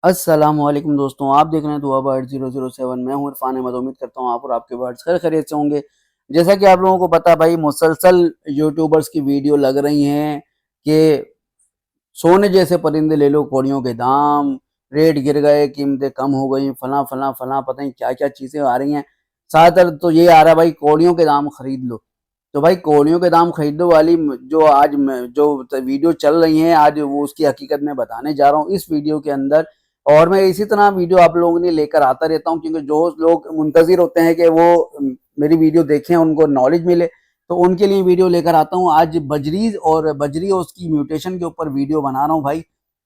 अस्सलामुअलैकुम दोस्तों, आप देख रहे हैं दुआ बर्ड 007। मैं हूं इरफान अहमद। उम्मीद करता हूं आप और आपके बर्ड्स खैरियत से होंगे। जैसा कि आप लोगों को पता भाई, मुसलसल यूट्यूबर्स की वीडियो लग रही हैं कि सोने जैसे परिंदे ले लो, कौड़ियों के दाम, रेट गिर गए, कीमतें कम हो गई, फला फला फला, पता नहीं क्या क्या चीजें आ रही हैं। ज्यादातर तो ये आ रहा है भाई, कौड़ियों के दाम खरीद लो। तो भाई कौड़ियों के दाम खरीदो वाली जो आज जो वीडियो चल रही है, आज वो उसकी हकीकत में बताने जा रहा हूँ इस वीडियो के अंदर। और मैं इसी तरह वीडियो आप लोगों के लिए लेकर आता रहता हूँ, क्योंकि जो लोग मुंतजिर होते हैं कि वो मेरी वीडियो देखें, उनको नॉलेज मिले, तो उनके लिए वीडियो लेकर आता हूँ। आज बजरीज और बजरी और उसकी म्यूटेशन के ऊपर वीडियो बना रहा हूँ भाई,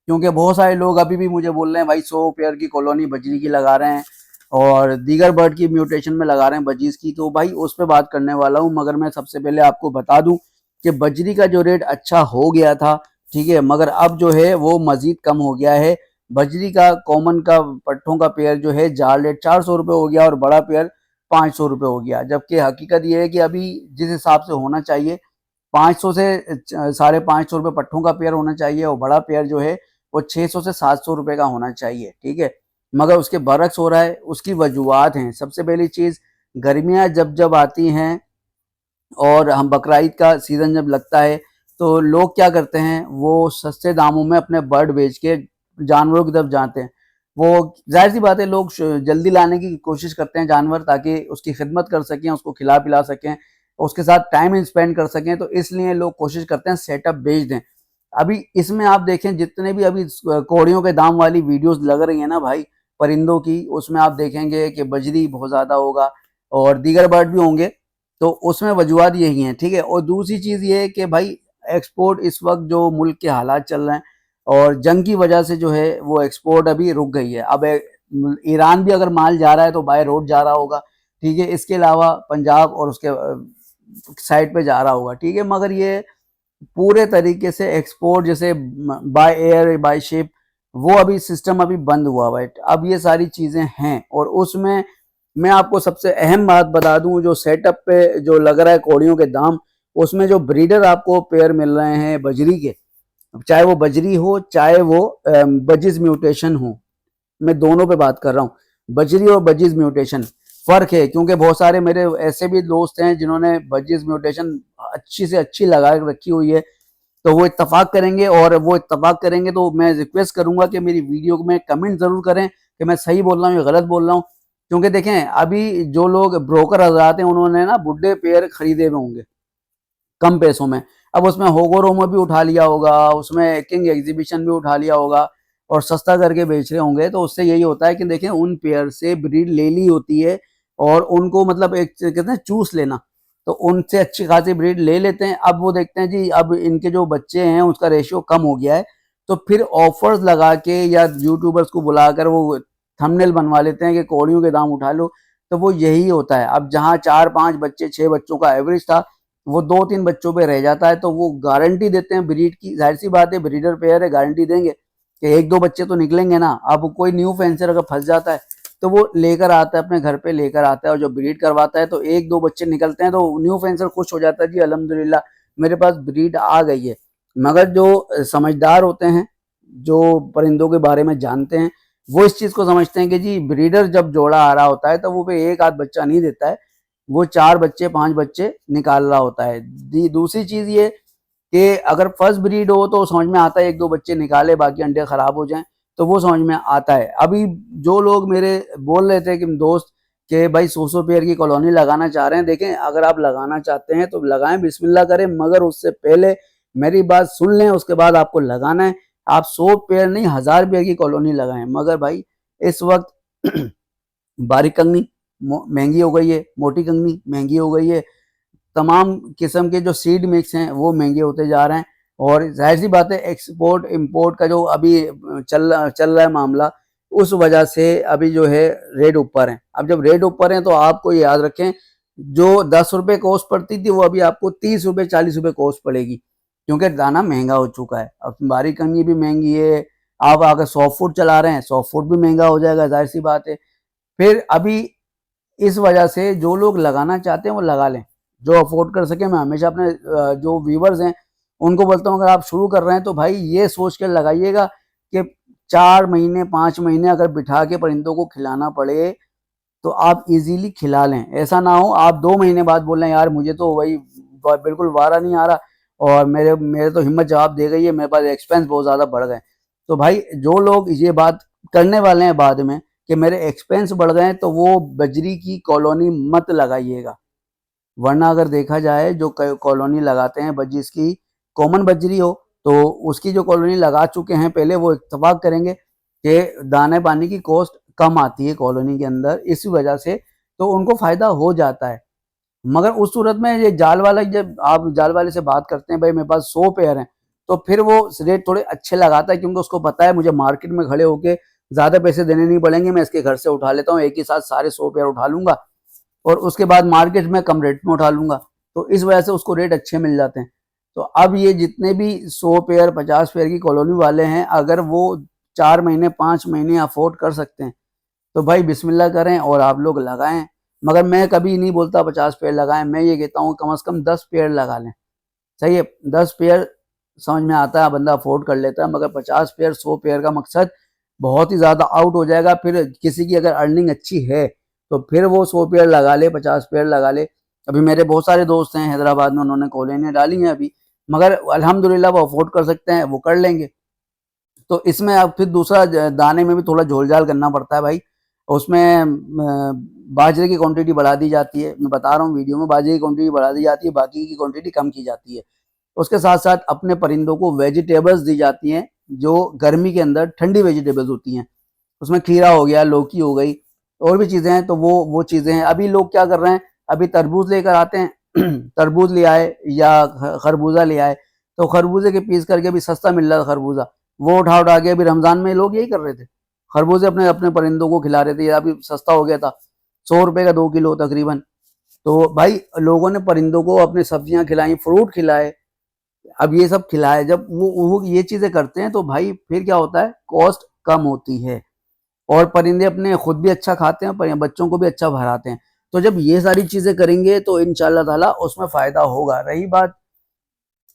क्योंकि बहुत सारे लोग अभी भी मुझे बोल रहे हैं भाई 100 पेयर की कॉलोनी बजरी की लगा रहे हैं और दीगर बर्ड की म्यूटेशन में लगा रहे हैं बजीज की। तो भाई उस पर बात करने वाला हूँ, मगर मैं सबसे पहले आपको बता दूं कि बजरी का जो रेट अच्छा हो गया था, ठीक है, मगर अब जो है वो मजीद कम हो गया है। बजरी का कॉमन का पट्ठों का पेयर जो है जाल रेट 400 रुपये हो गया और बड़ा पेयर 500 रुपये हो गया। जबकि हकीकत ये है कि अभी जिस हिसाब से होना चाहिए 500 से 550 रुपये पट्ठों का पेयर होना चाहिए, और बड़ा पेयर जो है वो 600 से 700 रुपये का होना चाहिए, ठीक है। मगर उसके बरक्स हो रहा है। उसकी वजूहत हैं। सबसे पहली चीज़, गर्मियाँ जब जब आती हैं और हम बकरीद का सीज़न जब लगता है, तो लोग क्या करते हैं, वो सस्ते दामों में अपने बर्ड बेच के जानवरों की तरफ जाते हैं। वो जाहिर सी बात है, लोग जल्दी लाने की कोशिश करते हैं जानवर, ताकि उसकी खिदमत कर सकें, उसको खिला पिला सकें, उसके साथ टाइम स्पेंड कर सकें। तो इसलिए लोग कोशिश करते हैं सेटअप बेच दें। अभी इसमें आप देखें, जितने भी अभी कौड़ियों के दाम वाली वीडियोस लग रही हैं ना भाई, परिंदों की, उसमें आप देखेंगे कि बजरी बहुत ज़्यादा होगा और दीगर बर्ड भी होंगे। तो उसमें वजूहत यही हैं, ठीक है। और दूसरी चीज़ ये है कि भाई एक्सपोर्ट इस वक्त जो मुल्क के हालात चल रहे हैं और जंग की वजह से जो है वो एक्सपोर्ट अभी रुक गई है। अब ईरान भी अगर माल जा रहा है तो बाय रोड जा रहा होगा, ठीक है। इसके अलावा पंजाब और उसके साइड पे जा रहा होगा, ठीक है। मगर ये पूरे तरीके से एक्सपोर्ट जैसे बाय एयर बाय शिप, वो अभी सिस्टम अभी बंद हुआ हुआ है। अब ये सारी चीज़ें हैं। और उसमें मैं आपको सबसे अहम बात बता दूं, जो सेटअप पे जो लग रहा है कौड़ियों के दाम, उसमें जो ब्रीडर आपको पेयर मिल रहे हैं बजरी के, चाहे वो बजरी हो चाहे वो बजिज म्यूटेशन हो, मैं दोनों पे बात कर रहा हूँ। बजरी और बजिज म्यूटेशन फर्क है, क्योंकि बहुत सारे मेरे ऐसे भी दोस्त हैं जिन्होंने बजिज म्यूटेशन अच्छी से अच्छी लगा रखी हुई है, तो वो इत्तफाक करेंगे। और वो इत्तफाक करेंगे तो मैं रिक्वेस्ट करूंगा कि मेरी वीडियो में कमेंट जरूर करें कि मैं सही बोल रहा हूँ या गलत बोल रहा हूँ। क्योंकि देखें, अभी जो लोग ब्रोकर हजरात हैं, उन्होंने ना बुड्ढे पेयर खरीदे हुए होंगे कम पैसों में। अब उसमें होगोरोमो भी उठा लिया होगा, उसमें किंग एग्जीबिशन भी उठा लिया होगा और सस्ता करके बेच रहे होंगे। तो उससे यही होता है कि देखें, उन पेयर से ब्रीड ले ली होती है और उनको मतलब एक कहते हैं चूस लेना, तो उनसे अच्छी खासी ब्रीड ले लेते हैं। अब वो देखते हैं जी, अब इनके जो बच्चे हैं उसका रेशियो कम हो गया है, तो फिर ऑफर्स लगा के या यूट्यूबर्स को बुलाकर वो थंबनेल बनवा लेते हैं कि कौड़ियों के दाम उठा लो। तो वो यही होता है। अब जहाँ 4-5 बच्चे 6 बच्चों का एवरेज था, वो 2-3 बच्चों पे रह जाता है। तो वो गारंटी देते हैं ब्रीड की, जाहिर सी बात है, ब्रीडर पेयर है, गारंटी देंगे कि 1-2 बच्चे तो निकलेंगे ना। अब कोई न्यू फेंसर अगर फंस जाता है तो वो लेकर आता है, अपने घर पे लेकर आता है, और जो ब्रीड करवाता है तो 1-2 बच्चे निकलते हैं तो न्यू फेंसर खुश हो जाता है, जी अल्हम्दुलिल्लाह मेरे पास ब्रीड आ गई है। मगर जो समझदार होते हैं, जो परिंदों के बारे में जानते हैं, वो इस चीज़ को समझते हैं कि जी ब्रीडर जब जोड़ा आ रहा होता है तो वो पे एक आध बच्चा नहीं देता है, वो 4 बच्चे 5 बच्चे निकाल रहा होता है। दूसरी चीज़ ये कि अगर फर्स्ट ब्रीड हो तो समझ में आता है, 1-2 बच्चे निकाले बाकी अंडे खराब हो जाएं, तो वो समझ में आता है। अभी जो लोग मेरे बोल रहे थे कि दोस्त कि भाई 100 पेयर की कॉलोनी लगाना चाह रहे हैं, देखें अगर आप लगाना चाहते हैं तो लगाएं, बिस्मिल्लाह करें, मगर उससे पहले मेरी बात सुन लें, उसके बाद आपको लगाना है। आप 100 पेयर नहीं, 1000 पेयर की कॉलोनी लगाएं। मगर भाई इस वक्त बारीक कंगनी महंगी हो गई है, मोटी कंगनी महंगी हो गई है, तमाम किस्म के जो सीड मिक्स हैं वो महंगे होते जा रहे हैं। और जाहिर सी बात है, एक्सपोर्ट इंपोर्ट का जो अभी चल रहा है मामला, उस वजह से अभी जो है रेट ऊपर है। अब जब रेट ऊपर है तो आपको ये याद रखें, जो 10 रुपये कॉस्ट पड़ती थी वो अभी आपको 30 रुपये 40 रुपये कॉस्ट पड़ेगी, क्योंकि दाना महंगा हो चुका है। अब बारीक कंगी भी महंगी है। आप अगर 100 फुट चला रहे हैं, 100 फुट भी महंगा हो जाएगा, जाहिर सी बात है। फिर अभी इस वजह से जो लोग लगाना चाहते हैं वो लगा लें, जो अफोर्ड कर सके। मैं हमेशा अपने जो व्यूवर्स हैं उनको बोलता हूँ, अगर आप शुरू कर रहे हैं तो भाई ये सोच कर लगाइएगा कि 4 महीने 5 महीने अगर बिठा के परिंदों को खिलाना पड़े तो आप इजीली खिला लें। ऐसा ना हो आप 2 महीने बाद बोल रहे हैं यार मुझे तो वही बिल्कुल वारा नहीं आ रहा और मेरे मेरे तो हिम्मत जवाब दे गई है, मेरे पास एक्सपेंस बहुत ज़्यादा बढ़ गए। तो भाई जो लोग ये बात करने वाले हैं बाद में कि मेरे एक्सपेंस बढ़ गए, तो वो बजरी की कॉलोनी मत लगाइएगा। वरना अगर देखा जाए जो कॉलोनी लगाते हैं बजरी की कॉमन बजरी हो, तो उसकी जो कॉलोनी लगा चुके हैं पहले वो इत्तेफाक करेंगे कि दाने पानी की कॉस्ट कम आती है कॉलोनी के अंदर, इसी वजह से तो उनको फायदा हो जाता है। मगर उस सूरत में ये जाल वाला, जब आप जाल वाले से बात करते हैं भाई मेरे पास 100 पेयर हैं, तो फिर वो रेट थोड़े अच्छे लगाता है क्योंकि उसको पता है मुझे मार्केट में खड़े होके ज्यादा पैसे देने नहीं पड़ेंगे, मैं इसके घर से उठा लेता हूँ, एक ही साथ सारे 100 पेयर उठा लूंगा और उसके बाद मार्केट में कम रेट में उठा लूंगा, तो इस वजह से उसको रेट अच्छे मिल जाते हैं। तो अब ये जितने भी 100 पेयर 50 पेयर की कॉलोनी वाले हैं, अगर वो 4 महीने 5 महीने अफोर्ड कर सकते हैं तो भाई बिस्मिल्लाह करें और आप लोग लगाएं। मगर मैं कभी नहीं बोलता 50 पेड़ लगाएं, मैं ये कहता हूँ कम से कम 10 पेड़ लगा लें। सही है, 10 पेड़ समझ में आता है, बंदा अफोर्ड कर लेता है, मगर 50 पेड़ 100 पेड़ का मकसद बहुत ही ज़्यादा आउट हो जाएगा। फिर किसी की अगर अर्निंग अच्छी है तो फिर वो 100 पेड़ लगा ले, 50 पेड़ लगा ले। अभी मेरे बहुत सारे दोस्त हैं हैदराबाद में, उन्होंने कॉलोनियाँ डाली हैं अभी, मगर अल्हम्दुलिल्लाह वो अफोर्ड कर सकते हैं, वो कर लेंगे। तो इसमें अब फिर दूसरा दाने में भी थोड़ा झोल झाल करना पड़ता है भाई। उसमें बाजरे की क्वांटिटी बढ़ा दी जाती है, मैं बता रहा हूँ वीडियो में, बाजरे की क्वांटिटी बढ़ा दी जाती है, बाकी की क्वांटिटी कम की जाती है। उसके साथ साथ अपने परिंदों को वेजिटेबल्स दी जाती हैं जो गर्मी के अंदर ठंडी वेजिटेबल्स होती हैं, उसमें खीरा हो गया, लौकी हो गई, और भी चीज़ें हैं, तो वो चीज़ें हैं। अभी लोग क्या कर रहे हैं, अभी तरबूज लेकर आते हैं तरबूज ले आए या खरबूजा ले आए, तो खरबूजे के पीस करके भी सस्ता मिल रहा था खरबूजा, वो उठा उठा के अभी रमजान में लोग यही कर रहे थे, खरबूजे अपने अपने परिंदों को खिला रहे थे। ये अभी सस्ता हो गया था, 100 रुपए का 2 किलो तकरीबन। तो भाई लोगों ने परिंदों को अपनी सब्जियां खिलाई, फ्रूट खिलाए, अब ये सब खिलाए। जब वो ये चीजें करते हैं तो भाई फिर क्या होता है, कॉस्ट कम होती है और परिंदे अपने खुद भी अच्छा खाते हैं, बच्चों को भी अच्छा भराते हैं। तो जब ये सारी चीजें करेंगे तो इंशाल्लाह ताला उसमें फायदा होगा। रही बात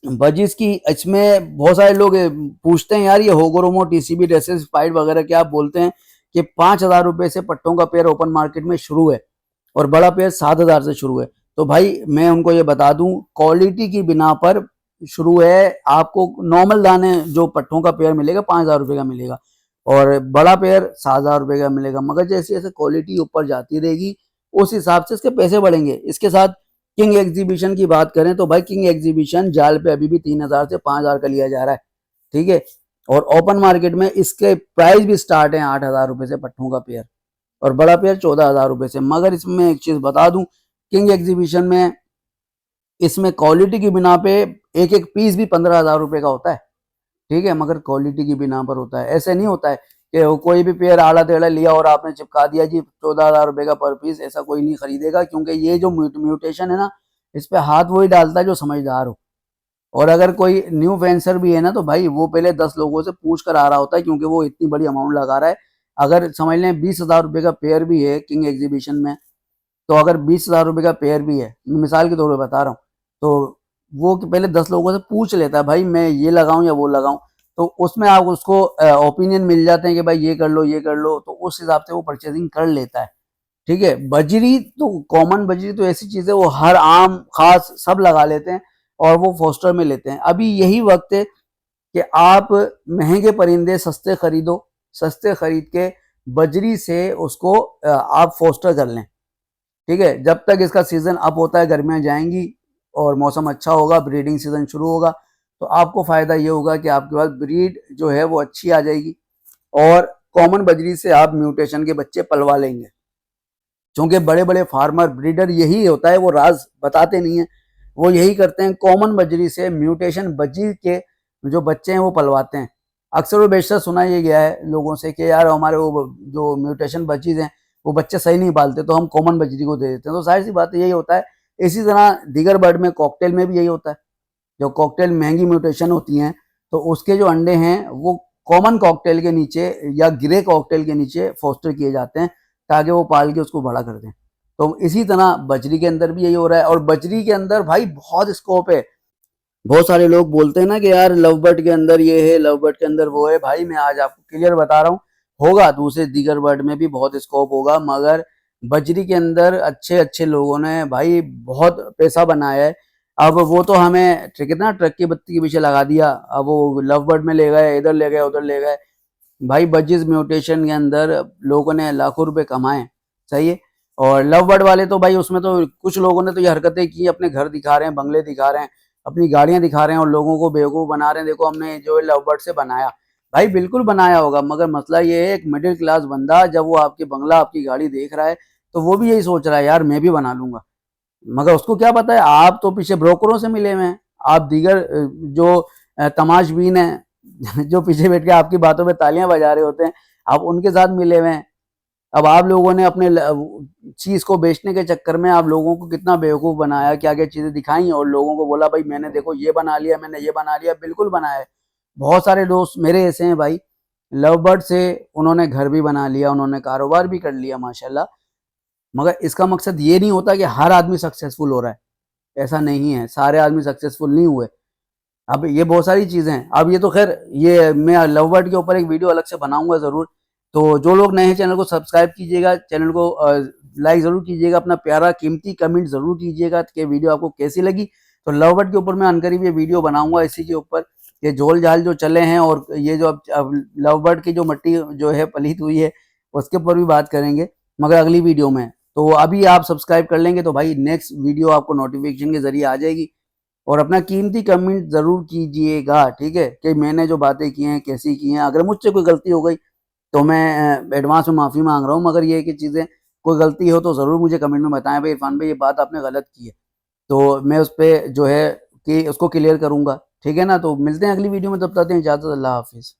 बजिस की, इसमें बहुत सारे लोग पूछते हैं यार ये होगोरोमो टीसीबी डेसिस्पाइड वगैरह क्या आप बोलते हैं कि 5,000 रुपए से पट्टों का पेयर ओपन मार्केट में शुरू है और बड़ा पेयर 7,000 से शुरू है। तो भाई मैं उनको ये बता दूं, क्वालिटी की बिना पर शुरू है। आपको नॉर्मल दाने जो पट्टों का पेयर मिलेगा 5,000 रुपए का मिलेगा और बड़ा पेयर 7,000 रुपए का मिलेगा, मगर जैसे जैसे क्वालिटी ऊपर जाती रहेगी उस हिसाब से इसके पैसे बढ़ेंगे। इसके साथ किंग एग्जीबिशन की बात करें तो भाई किंग एग्जीबिशन जाल पे अभी भी 3,000 से 5,000 का लिया जा रहा है, ठीक है। और ओपन मार्केट में इसके प्राइस भी स्टार्ट है 8,000 रुपए से पट्टों का पेयर और बड़ा पेयर 14,000 रुपए से। मगर इसमें एक चीज बता दूं, किंग एग्जीबिशन में इसमें क्वालिटी की बिना पे एक एक पीस भी 15,000 रुपए का होता है, ठीक है, मगर क्वालिटी की बिना पर होता है। ऐसे नहीं होता है कि कोई भी पेयर आड़ा टेढ़ा लिया और आपने चिपका दिया जी 14,000 रुपए का पर पीस, ऐसा कोई नहीं खरीदेगा, क्योंकि ये जो म्यूटेशन है ना, इस पे हाथ वही डालता है जो समझदार हो। और अगर कोई न्यू फेंसर भी है ना, तो भाई वो पहले 10 लोगों से पूछ कर आ रहा होता है, क्योंकि वो इतनी बड़ी अमाउंट लगा रहा है। अगर समझ लें 20,000 रुपए का पेयर भी है किंग एग्जीबिशन में, तो अगर 20,000 रुपए का पेयर भी है, मिसाल के तौर पर बता रहा हूँ, तो वो पहले 10 लोगों से पूछ लेता है भाई मैं ये लगाऊं या वो लगाऊं, तो उसमें आप उसको ओपिनियन मिल जाते हैं कि भाई ये कर लो ये कर लो, तो उस हिसाब से वो परचेजिंग कर लेता है, ठीक है। बजरी तो कॉमन बजरी तो ऐसी चीज है, वो हर आम खास सब लगा लेते हैं और वो फोस्टर में लेते हैं। अभी यही वक्त है कि आप महंगे परिंदे सस्ते खरीदो, सस्ते खरीद के बजरी से उसको आप फोस्टर कर लें, ठीक है। जब तक इसका सीजन अप होता है, गर्मियां जाएंगी और मौसम अच्छा होगा, ब्रीडिंग सीजन शुरू होगा, तो आपको फायदा ये होगा कि आपके पास ब्रीड जो है वो अच्छी आ जाएगी और कॉमन बजरी से आप म्यूटेशन के बच्चे पलवा लेंगे। क्योंकि बड़े बड़े फार्मर ब्रीडर यही होता है, वो राज बताते नहीं है, वो यही करते हैं, कॉमन बजरी से म्यूटेशन बजरी के जो बच्चे हैं वो पलवाते हैं। अक्सर और बेशतर सुना ये गया है लोगों से कि यार हमारे वो जो म्यूटेशन बजीज हैं वो बच्चे सही नहीं पालते, तो हम कॉमन बजरी को दे देते हैं। तो जाहिर सी बात यही होता है। इसी तरह दीगर बर्ड में कॉकटेल में भी यही होता है, जो कॉकटेल महंगी म्यूटेशन होती हैं तो उसके जो अंडे हैं वो कॉमन कॉकटेल के नीचे या ग्रे कॉकटेल के नीचे फोस्टर किए जाते हैं ताकि वो पाल के उसको बड़ा कर दें। तो इसी तरह बजरी के अंदर भी यही हो रहा है और बजरी के अंदर भाई बहुत स्कोप है। बहुत सारे लोग बोलते हैं ना कि यार लव बर्ड के अंदर ये है, लव बर्ड के अंदर वो है। भाई मैं आज आपको क्लियर बता रहा हूँ, होगा दूसरे दीगर बर्ड में भी बहुत स्कोप होगा, मगर बजरी के अंदर अच्छे अच्छे लोगों ने भाई बहुत पैसा बनाया है। अब वो तो हमें कितना ट्रक की बत्ती के पीछे लगा दिया, अब वो लव बर्ड में ले गए, इधर ले गए, उधर ले गए। भाई बजिस म्यूटेशन के अंदर लोगों ने लाखों रुपए कमाए, सही है। और लव बर्ड वाले तो भाई उसमें तो कुछ लोगों ने तो ये हरकतें की, अपने घर दिखा रहे हैं, बंगले दिखा रहे हैं, अपनी गाड़ियां दिखा रहे हैं और लोगों को बेवकूफ बना रहे हैं, देखो हमने जो है लव बर्ड से बनाया। भाई बिल्कुल बनाया होगा, मगर मसला ये है एक मिडिल क्लास बंदा जब वो आपकी बंगला आपकी गाड़ी देख रहा है तो वो भी यही सोच रहा है यार मैं भी बना लूंगा। मगर उसको क्या पता है आप तो पीछे ब्रोकरों से मिले हुए हैं, आप दीगर जो तमाशबीन है जो पीछे बैठ के आपकी बातों में तालियां बजा रहे होते हैं, आप उनके साथ मिले हुए हैं। अब आप लोगों ने अपने चीज को बेचने के चक्कर में आप लोगों को कितना बेवकूफ बनाया, क्या क्या चीजें दिखाई और लोगों को बोला भाई मैंने देखो ये बना लिया, मैंने ये बना लिया। बिल्कुल बनाया है। बहुत सारे दोस्त मेरे ऐसे हैं भाई, लव बर्ड से उन्होंने घर भी बना लिया, उन्होंने कारोबार भी कर लिया माशाल्लाह। मगर इसका मकसद ये नहीं होता कि हर आदमी सक्सेसफुल हो रहा है, ऐसा नहीं है, सारे आदमी सक्सेसफुल नहीं हुए। अब ये बहुत सारी चीजें हैं। अब ये तो खैर ये मैं लव बर्ड के ऊपर एक वीडियो अलग से बनाऊंगा जरूर। तो जो लोग नए हैं चैनल को सब्सक्राइब कीजिएगा, चैनल को लाइक जरूर कीजिएगा, अपना प्यारा कीमती कमेंट जरूर कीजिएगा कि वीडियो आपको कैसी लगी। तो लव बर्ड के ऊपर मैं अनकरीब ये वीडियो बनाऊंगा, इसी के ऊपर ये झोल झाल जो चले हैं और ये जो अब लव बर्ड की जो मट्टी जो है पलीत हुई है उसके ऊपर भी बात करेंगे, मगर अगली वीडियो में। तो अभी आप सब्सक्राइब कर लेंगे तो भाई नेक्स्ट वीडियो आपको नोटिफिकेशन के जरिए आ जाएगी। और अपना कीमती कमेंट जरूर कीजिएगा, ठीक है, कि मैंने जो बातें की हैं कैसी की हैं। अगर मुझसे कोई गलती हो गई तो मैं एडवांस में माफ़ी मांग रहा हूँ, मगर ये कि चीज़ें कोई गलती हो तो ज़रूर मुझे कमेंट में बताएं भाई इरफान भाई ये बात आपने गलत की है, तो मैं उस पर जो है कि उसको क्लियर करूँगा। ठीक है ना, तो मिलते हैं अगली वीडियो में, तब तक इजाज़त, अल्लाह हाफिज़।